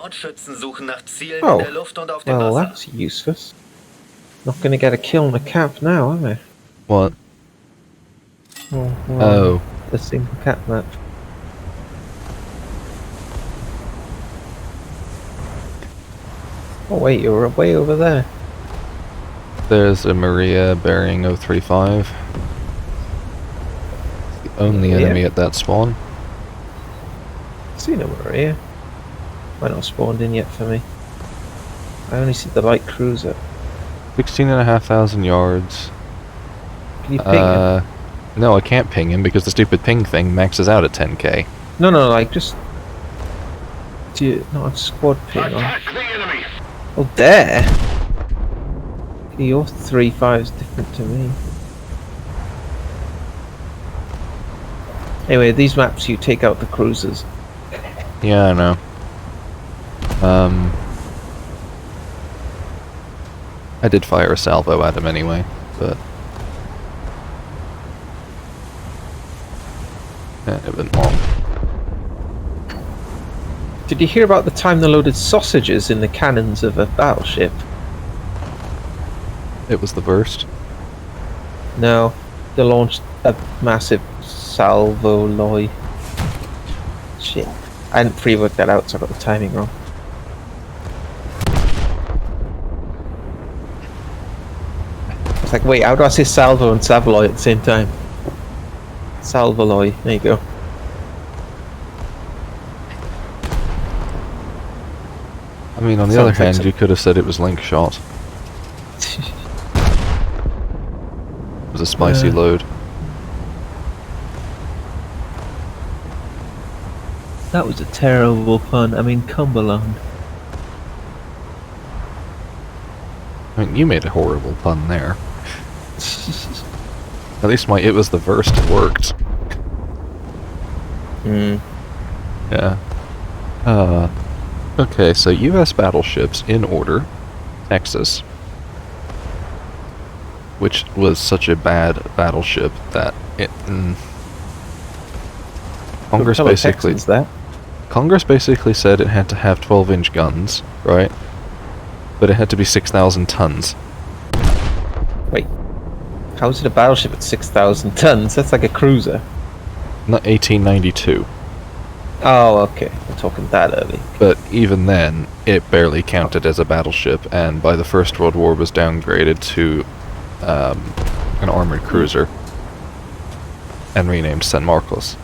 Sportschützen suchen nach Zielen Oh. in der Luft und auf dem Well, Wasser. that's useless. Not gonna get a kill on a cap now, am I? What? Oh. Oh. A single cap match. Oh wait, you're way over there. There's a Maria bearing 035. The only Yeah. enemy at that spawn. See no Maria. Might not spawned in yet for me. I only see the light cruiser. 16,500 yards. Can you ping him? No, I can't ping him because the stupid ping thing maxes out at 10k. No, like just. Do you not squad ping on? Attack the enemy! Oh, there! Your 3.5 is different to me. Anyway, these maps you take out the cruisers. Yeah, I know. I did fire a salvo at him anyway, but yeah, it went long. Did you hear about the time they loaded sausages in the cannons of a battleship? It was the burst. No, they launched a massive salvo loy. Shit. I hadn't pre-worked that out, so I got the timing wrong. It's like, wait, how do I say salvo and savaloy at the same time? Salvaloy, there you go. I mean, on the Sounds other like hand, some- you could have said it was link shot. It was a spicy load. That was a terrible pun. I mean, Cumberland. I mean, you made a horrible pun there. At least my it was the verst worked. Hmm. Yeah. Okay, so US battleships in order. Texas. Which was such a bad battleship that it... Congress Fellow basically... Texans, that. Congress basically said it had to have 12-inch guns, right? But it had to be 6,000 tons. Wait. How is it a battleship at 6,000 tons? That's like a cruiser. Not 1892. Oh, okay. We're talking that early. But even then, it barely counted as a battleship, and by the First World War was downgraded to an armored cruiser and renamed San Marcos.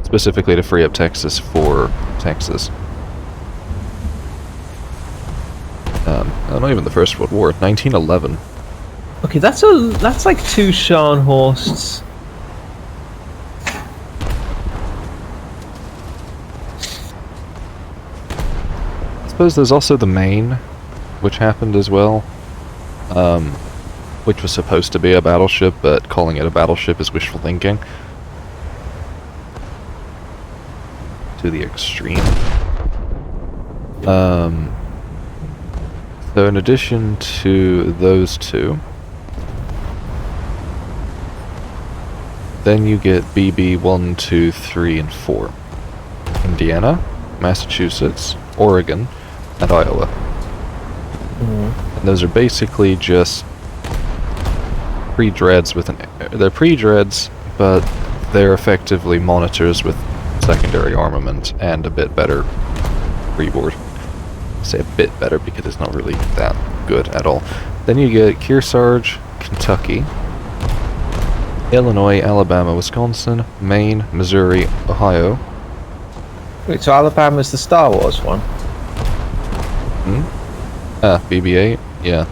Specifically to free up Texas for Texas. Not even the First World War, 1911. Okay, that's like 2 Scharnhorsts. I suppose there's also the Maine, which happened as well, which was supposed to be a battleship, but calling it a battleship is wishful thinking. To the extreme. So in addition to those two, then you get BB 1, 2, 3, and 4. Indiana, Massachusetts, Oregon, and Iowa. Mm. And those are basically just pre-dreads with they're pre-dreads, but they're effectively monitors with secondary armament and a bit better freeboard. I say a bit better because it's not really that good at all. Then you get Kearsarge, Kentucky, Illinois, Alabama, Wisconsin, Maine, Missouri, Ohio. Wait, so Alabama's the Star Wars one? BB-8? Yeah,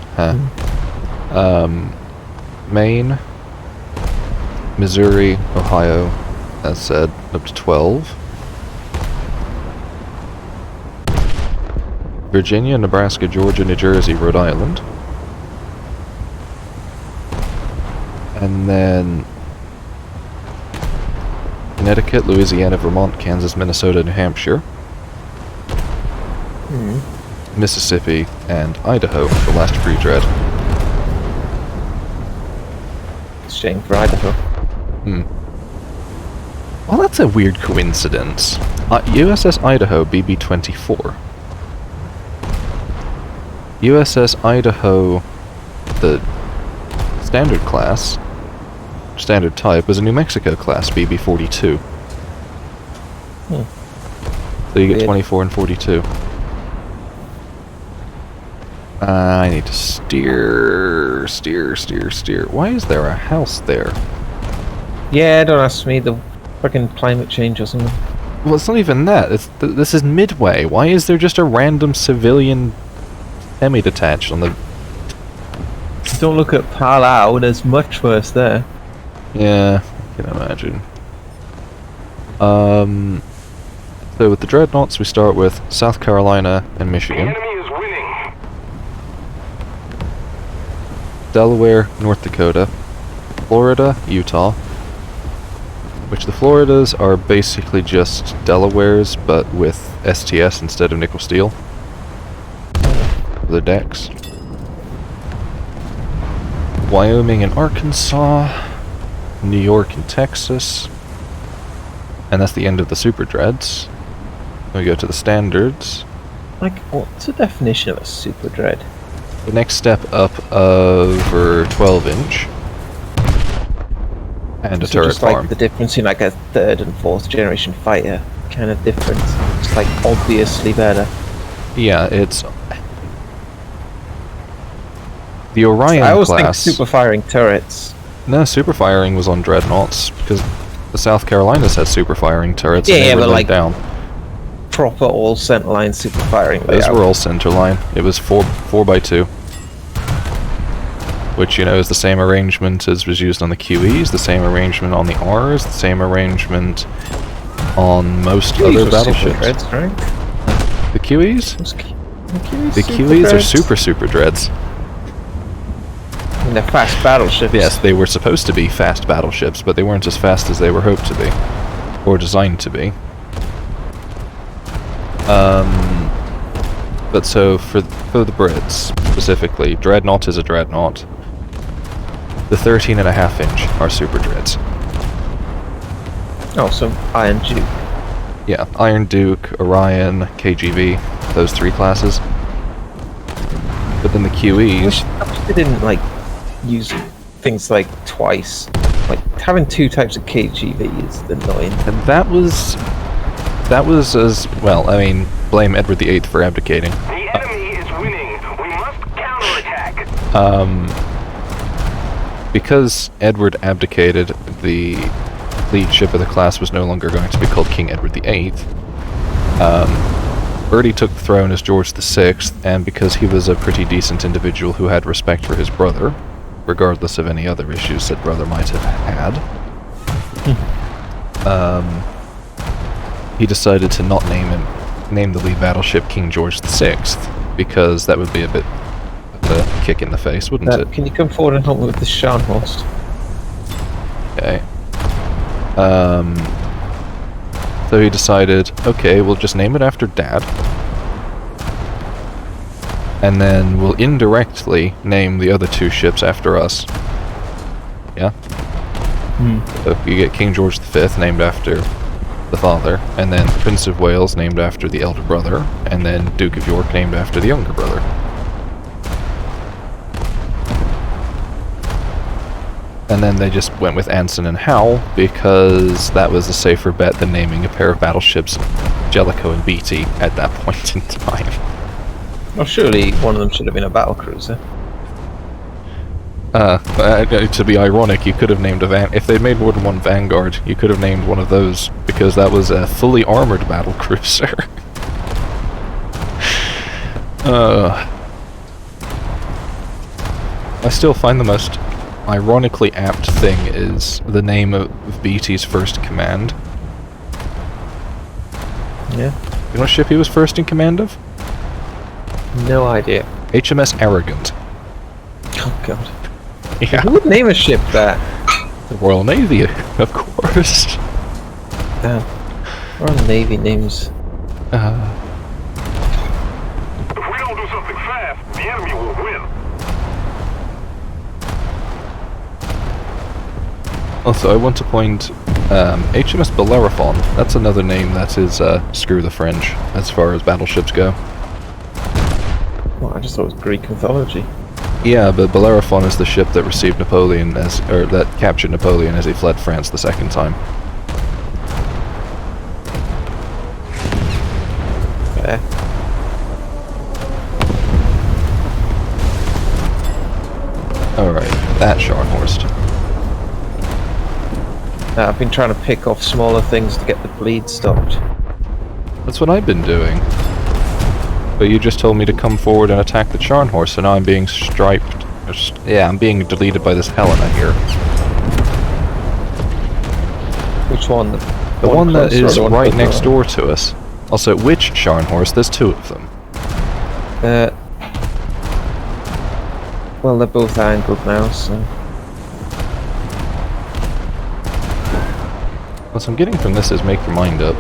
Maine, Missouri, Ohio, as said, up to 12. Virginia, Nebraska, Georgia, New Jersey, Rhode Island. And then Connecticut, Louisiana, Vermont, Kansas, Minnesota, New Hampshire. Mississippi, and Idaho, the last free dread. Shame for Idaho. Well, that's a weird coincidence. USS Idaho BB-24. USS Idaho, the standard class, standard type, was a New Mexico class BB-42. So you get Weird. 24 and 42. I need to steer. Why is there a house there? Yeah, don't ask me. The fucking climate change or something. Well, it's not even that. This is Midway. Why is there just a random civilian semi-detached on the... Don't look at Palau. There's much worse there. Yeah, I can imagine. So with the dreadnoughts, we start with South Carolina and Michigan. The enemy is winning. Delaware, North Dakota. Florida, Utah. Which the Floridas are basically just Delawares, but with STS instead of nickel steel. The decks. Wyoming and Arkansas. New York and Texas. And that's the end of the Super Dreads. We go to the standards. Like, what's the definition of a super dread? The next step up over 12-inch. And a So turret just like farm. the difference in like a third and fourth generation fighter kind of difference. It's like obviously better. Yeah, it's... The Orion I always class... think super firing turrets. No, super firing was on dreadnoughts, because the South Carolinas had super firing turrets and Yeah, they were but laid like down. proper all centerline super firing. Those layout. were all centerline. It was 4x2. Which, you know, is the same arrangement as was used on the QEs, the same arrangement on the Rs, the same arrangement on most QEs other were battleships. super dreads, right? The QEs? The super QEs are dreads? super dreads. I mean, they're fast battleships. Yes, they were supposed to be fast battleships, but they weren't as fast as they were hoped to be. Or designed to be. But so, for the Brits, specifically, Dreadnought is a Dreadnought. The 13.5-inch are Super Dreads. Oh, so Iron Duke. Yeah, Iron Duke, Orion, KGV, those three classes. But then the I QEs... wish they didn't like use things like twice. Like having two types of KGV is annoying. And that was as well. I mean, blame Edward VIII for abdicating. The enemy is winning. We must counterattack. Because Edward abdicated, the lead ship of the class was no longer going to be called King Edward VIII. Bertie took the throne as George VI, and because he was a pretty decent individual who had respect for his brother, regardless of any other issues that brother might have had, he decided to not name the lead battleship King George VI, because that would be a bit of a kick in the face, wouldn't it? Can you come forward and help me with the Scharnhorst? Okay. So he decided, okay, we'll just name it after Dad. And then we'll indirectly name the other two ships after us. Yeah? So you get King George V named after the father, and then Prince of Wales named after the elder brother, and then Duke of York named after the younger brother. And then they just went with Anson and Howe, because that was a safer bet than naming a pair of battleships Jellicoe and Beatty at that point in time. Well, surely one of them should have been a battlecruiser. To be ironic, you could have named if they'd made more than one Vanguard, you could have named one of those, because that was a fully armored battlecruiser. I still find the most ironically apt thing is the name of Beatty's first command. Yeah. You know what ship he was first in command of? No idea. HMS Arrogant. Oh god. Yeah. Who would name a ship that? The Royal Navy, of course. Damn. Royal Navy names. If we don't do something fast, the enemy will win. Also, I want to point HMS Bellerophon. That's another name that is screw the French as far as battleships go. Well, I just thought it was Greek mythology. Yeah, but Bellerophon is the ship that received Napoleon that captured Napoleon as he fled France the second time. Yeah. Alright, that Scharnhorst. I've been trying to pick off smaller things to get the bleed stopped. That's what I've been doing. But you just told me to come forward and attack the Scharnhorst, so now I'm being striped. Yeah, I'm being deleted by this Helena here. Which one? The one that is right next door to us. Also, which Scharnhorst? There's two of them. Well, they're both angled now, so... What I'm getting from this is make your mind up.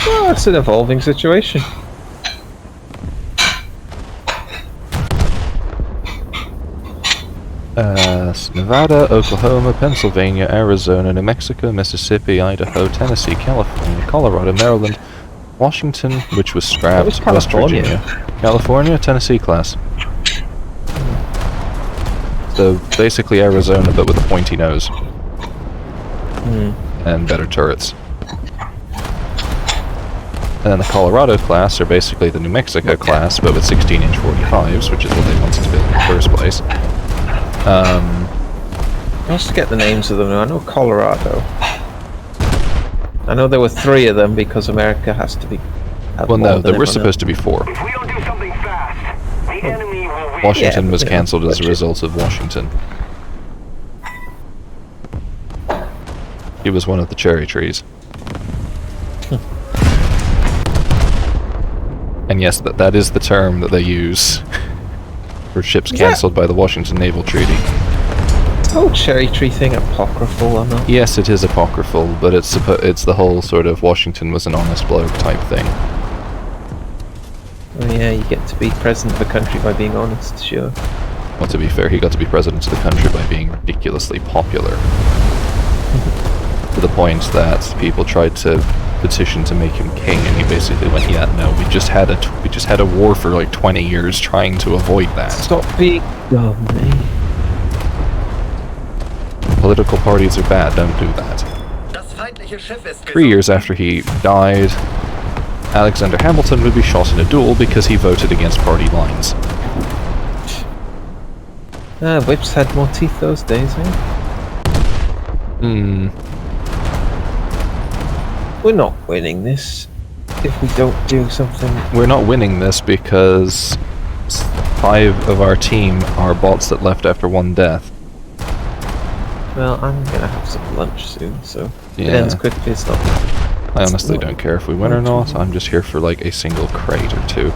Well, it's an evolving situation. Nevada, Oklahoma, Pennsylvania, Arizona, New Mexico, Mississippi, Idaho, Tennessee, California, Colorado, Maryland, Washington, which was scrapped, West Virginia, California, Tennessee class. So basically Arizona, but with a pointy nose. And better turrets. And then the Colorado class are basically the New Mexico class, but with 16-inch 45s, which is what they wanted to build in the first place. I must forget the names of them now. I know Colorado. I know there were 3 of them because America has to be... Well, no, there were supposed to be 4. If we don't do something fast, the enemy will win. Washington was cancelled as a result of Washington. He was one of the cherry trees. And yes, that is the term that they use for ships cancelled by the Washington Naval Treaty. Is the whole cherry tree thing apocryphal or not? Yes, it is apocryphal, but it's the whole sort of Washington was an honest bloke type thing. Oh yeah, you get to be president of a country by being honest, sure. Well, to be fair, he got to be president of the country by being ridiculously popular. To the point that people tried to petition to make him king, and he basically went, "Yeah, no, we just had a war for like 20 years trying to avoid that." Stop being dumb, mate. Political parties are bad. Don't do that. 3 years after he died, Alexander Hamilton would be shot in a duel because he voted against party lines. Whips had more teeth those days, eh? We're not winning this if we don't do something. We're not winning this because 5 of our team are bots that left after 1 death. Well, I'm gonna have some lunch soon, so Yeah. it ends quickly. It's not. I honestly don't care if we win or not. I'm just here for like a single crate or 2.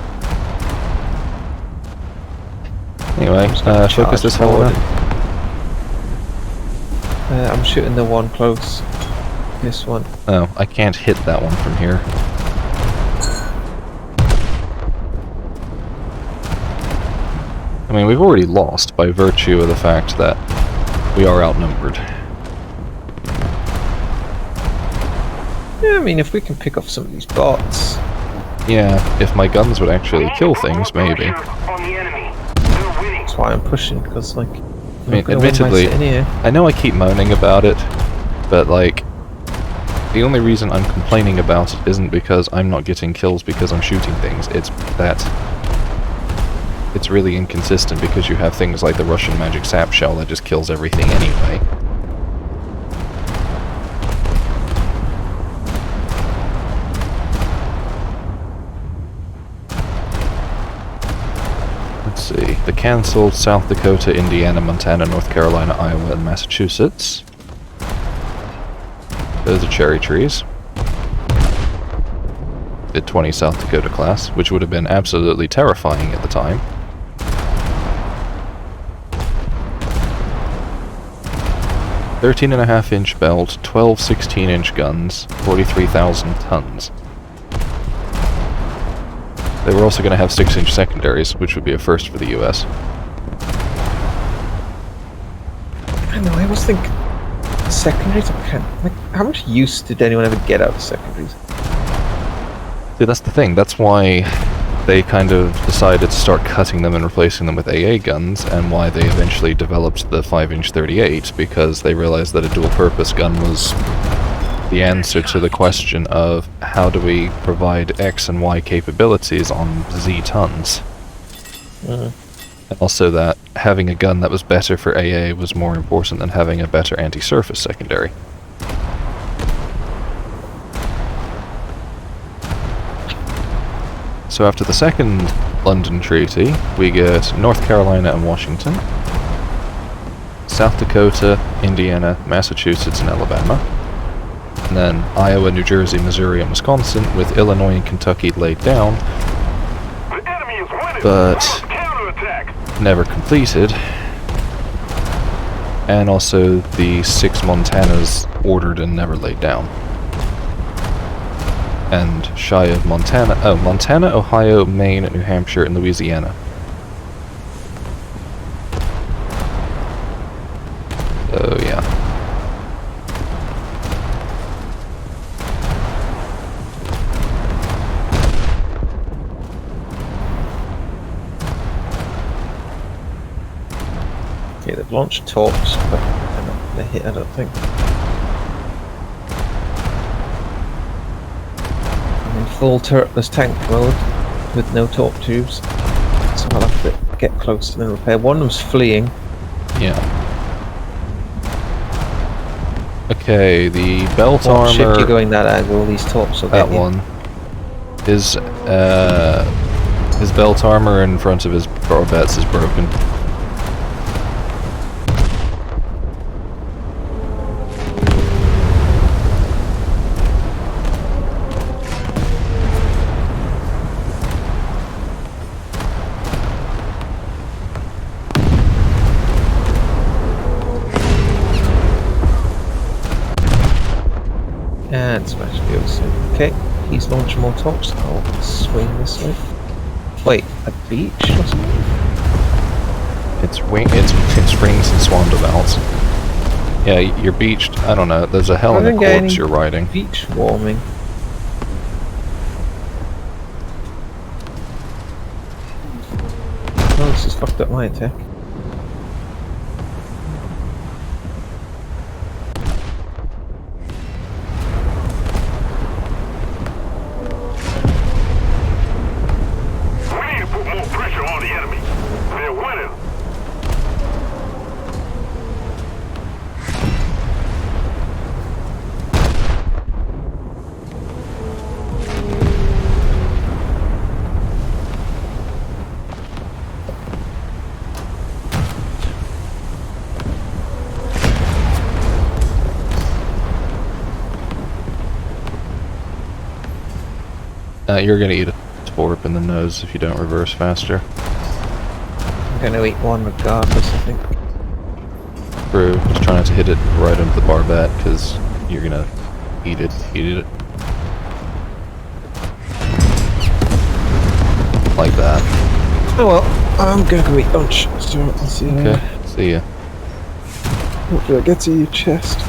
Anyway, focus this Helena. I'm shooting the one close. This one. Oh, I can't hit that one from here. I mean, we've already lost by virtue of the fact that we are outnumbered. Yeah, I mean, if we can pick off some of these bots. Yeah, if my guns would actually kill things, maybe. That's why I'm pushing, because, like... I mean, admittedly, I know I keep moaning about it, but, like, the only reason I'm complaining about it isn't because I'm not getting kills because I'm shooting things. It's that it's really inconsistent because you have things like the Russian magic sap shell that just kills everything anyway. Let's see. The cancelled South Dakota, Indiana, Montana, North Carolina, Iowa, and Massachusetts. Those are cherry trees. Did 20 South Dakota class, which would have been absolutely terrifying at the time. "13.5-inch belt, 12 16-inch guns, 43,000 tons. They were also going to have 6-inch secondaries, which would be a first for the US. I know, I was thinking secondaries? I can't. Like, how much use did anyone ever get out of secondaries? See, that's the thing. That's why they kind of decided to start cutting them and replacing them with AA guns, and why they eventually developed the 5-inch 38, because they realized that a dual-purpose gun was the answer to the question of how do we provide X and Y capabilities on Z tons. And also that having a gun that was better for AA was more important than having a better anti-surface secondary. So after the Second London Treaty, we get North Carolina and Washington, South Dakota, Indiana, Massachusetts, and Alabama, and then Iowa, New Jersey, Missouri, and Wisconsin, with Illinois and Kentucky laid down, The enemy is winning. but Counterattack. never completed, and also the 6 Montanas ordered and never laid down. And shy of Montana, Montana, Ohio, Maine, New Hampshire, and Louisiana. So yeah. Okay, they've launched torps, but they're not gonna hit, I don't think. I'm in full turretless tank mode with no torp tubes, so I'll have to get close and then repair. One of them's fleeing. Yeah. Okay, the belt What ship armor. you're going that angle, these torps will That get you. one. His belt armor in front of his barbettes is broken. And smash goes in. Okay, he's launched more torps. I'll swing this way. Wait, a beach or something? It's rings and swandabouts. Yeah, you're beached. I don't know. There's a hell in I a didn't get corpse any you're riding. Beach warming. Oh, this has fucked up my attack. We need to put more pressure on the enemy. They're winning. You're gonna eat a torp in the nose if you don't reverse faster. I'm gonna eat one regardless, I think. True. Just try not to hit it right into the barbette, because you're gonna eat it. Like that. Oh well, I'm gonna go eat lunch, so I'll see you Okay. later. See ya. Hopefully I get to your chest.